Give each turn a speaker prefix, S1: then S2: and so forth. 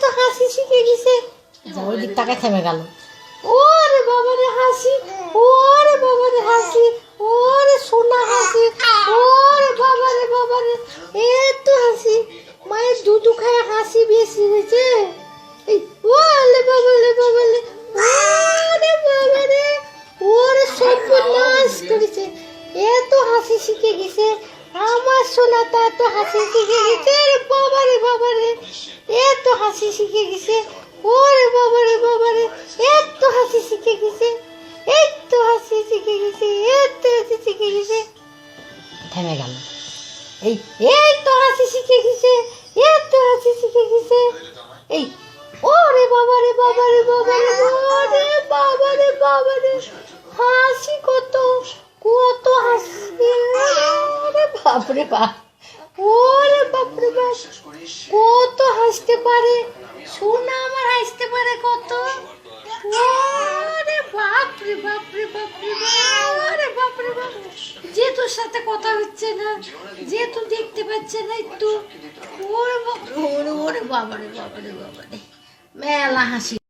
S1: তো হাসি শিখে গেছে।
S2: ওই দিক টাকা থেমে গেল।
S1: ওরে বাবারে হাসি, ওরে বাবারে হাসি, ওরে সোনা হাসি, ওরে বাবারে বাবারে এত হাসি। মায়ের দুধ খায় হাসি বেশি হয়েছে। এই ওলে বাবালে বাবালে, ওরে বাবারে, ওরে সর্বনাশ করেছে। এত হাসি শিখে গেছে আমার সোনাটা, এত হাসি শিখে গেছে রে বাবারে বাবারে, এত হাসি শিখে গেছে। ওরে বাবারে বাবারে, এত হাসি শিখে গেছে, এত হাসি শিখে গেছে, এত হাসি শিখে গেছে।
S2: থেমে গেল।
S1: এই এই তো হাসি শিখে গেছে, এত হাসি শিখে গেছে। এই ওরে বাবারে বাবারে বাবারে, ওরে বাবারে বাবারে, হাসি কত কত হাসি, ওরে বাপরে বাপ, ওরে বাপরে বাপ, কত হাসতে পারে সোনা আমার, হাসতে পারে কত। ওরে বাপরে বাপরে বাপরে, ওরে বাপরে বাপ, যে তোর সাথে কথা হচ্ছে না, যে তুই দেখতে পাচ্ছে না একটু, ওরে বাপরে, ওরে ওরে বাবারে বাবারে বাবারে, মেলা হাসি।